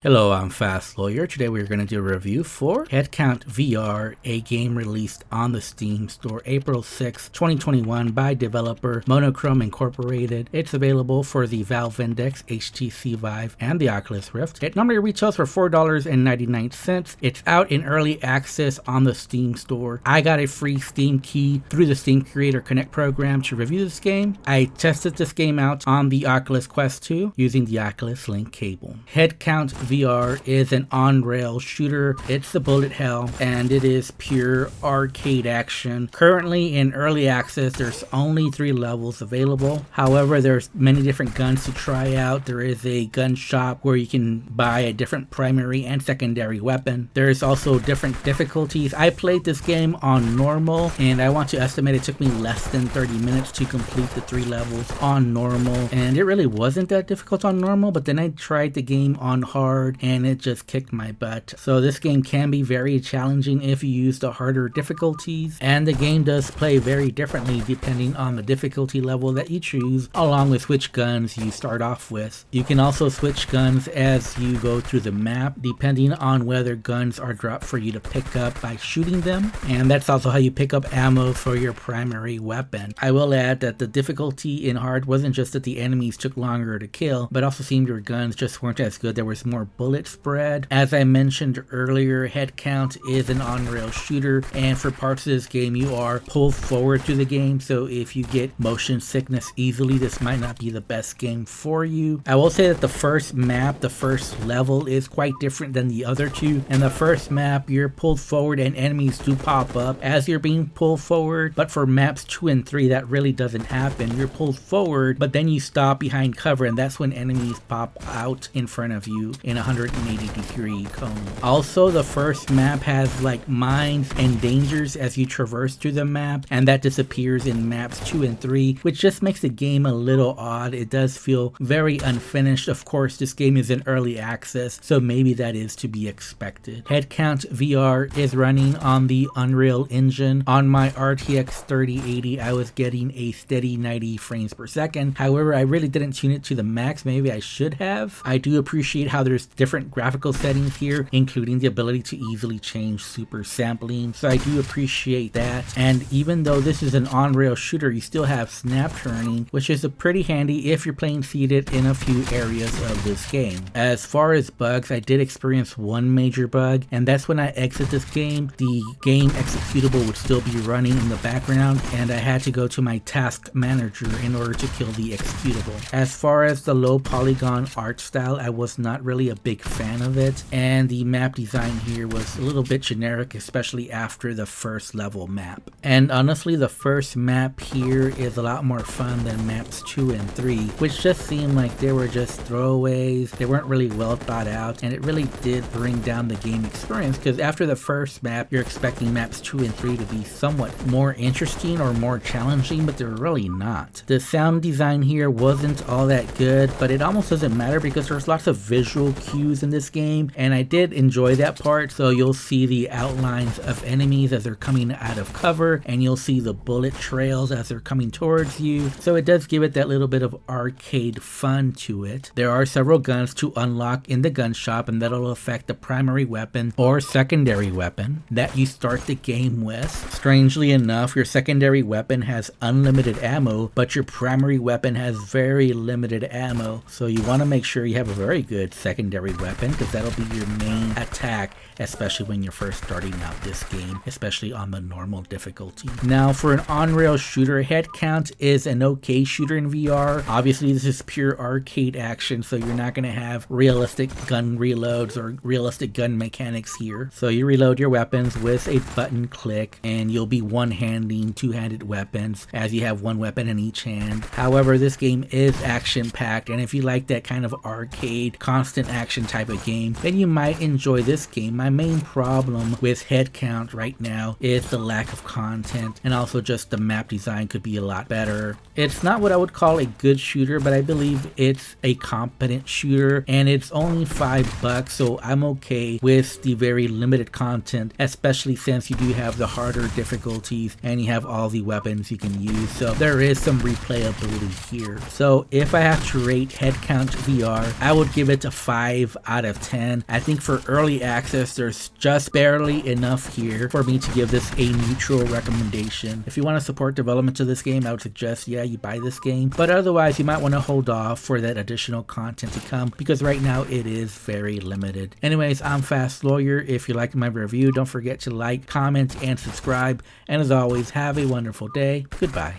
Hello, I'm Fast Lawyer. Today we're going to do a review for HeadCount VR, a game released on the Steam store April 6, 2021 by developer Monochrome Incorporated. It's available for the Valve Index, HTC Vive, and the Oculus Rift. It normally retails for $4.99. It's out in early access on the Steam store. I got a free Steam key through the Steam Creator Connect program to review this game. I tested this game out on the Oculus Quest 2 using the Oculus Link cable. HeadCount VR is an on-rail shooter. It's the bullet hell, and it is pure arcade action. Currently in early access, there's only 3 levels available. However, there's many different guns to try out. There is a gun shop where you can buy a different primary and secondary weapon. There's also different difficulties. I played this game on normal, and I want to estimate it took me less than 30 minutes to complete the 3 levels on normal, and it really wasn't that difficult on normal, but then I tried the game on hard and it just kicked my butt. So this game can be very challenging if you use the harder difficulties, and the game does play very differently depending on the difficulty level that you choose, along with which guns you start off with. You can also switch guns as you go through the map depending on whether guns are dropped for you to pick up by shooting them, and that's also how you pick up ammo for your primary weapon. I will add that the difficulty in hard wasn't just that the enemies took longer to kill, but also seemed your guns just weren't as good. There was more bullet spread. As I mentioned earlier, HeadCount is an on-rail shooter, and for parts of this game you are pulled forward through the game, so if you get motion sickness easily, this might not be the best game for you. I will say that the first map, the first level, is quite different than the other two. In the first map, you're pulled forward and enemies do pop up as you're being pulled forward, but for maps 2 and 3 that really doesn't happen. You're pulled forward, but then you stop behind cover, and that's when enemies pop out in front of you in a 180-degree cone. Also, the first map has like mines and dangers as you traverse through the map, and that disappears in maps 2 and 3, which just makes the game a little odd. It does feel very unfinished. Of course, this game is in early access, so maybe that is to be expected. HeadCount VR is running on the Unreal Engine. On my RTX 3080, I was getting a steady 90 frames per second. However, I really didn't tune it to the max. Maybe I should have. I do appreciate how there's different graphical settings here, including the ability to easily change super sampling, so I do appreciate that. And even though this is an on-rail shooter, you still have snap turning, which is pretty handy if you're playing seated in a few areas of this game. As far as bugs, I did experience one major bug, and that's when I exit this game, the game executable would still be running in the background, and I had to go to my task manager in order to kill the executable. As far as the low polygon art style, I was not really a big fan of it, and the map design here was a little bit generic, especially after the first level map. And honestly, the first map here is a lot more fun than maps 2 and 3, which just seemed like they were just throwaways. They weren't really well thought out, and it really did bring down the game experience, because after the first map, you're expecting maps 2 and 3 to be somewhat more interesting or more challenging, but they're really not. The sound design here wasn't all that good, but it almost doesn't matter because there's lots of visual cues in this game, and I did enjoy that part. So you'll see the outlines of enemies as they're coming out of cover, and you'll see the bullet trails as they're coming towards you, so it does give it that little bit of arcade fun to it. There are several guns to unlock in the gun shop, and that'll affect the primary weapon or secondary weapon that you start the game with. Strangely enough, your secondary weapon has unlimited ammo, but your primary weapon has very limited ammo, so you want to make sure you have a very good secondary weapon, because that'll be your main attack, especially when you're first starting out this game, especially on the normal difficulty. Now, for an on-rail shooter, HeadCount is an okay shooter in VR. Obviously, this is pure arcade action, so you're not going to have realistic gun reloads or realistic gun mechanics here. So you reload your weapons with a button click, and you'll be one-handing two-handed weapons as you have one weapon in each hand. However, this game is action-packed, and if you like that kind of arcade, constant action type of game, then you might enjoy this game. My main problem with HeadCount right now is the lack of content, and also just the map design could be a lot better. It's not what I would call a good shooter, but I believe it's a competent shooter, and it's only $5, so I'm okay with the very limited content, especially since you do have the harder difficulties and you have all the weapons you can use, so there is some replayability here. So if I have to rate HeadCount VR, I would give it a 5 5 out of 10. I think for early access, there's just barely enough here for me to give this a neutral recommendation. If you want to support development of this game, I would suggest, yeah, you buy this game. But otherwise, you might want to hold off for that additional content to come, because right now it is very limited. Anyways, I'm Fast Lawyer. If you liked my review, don't forget to like, comment, and subscribe. And as always, have a wonderful day. Goodbye.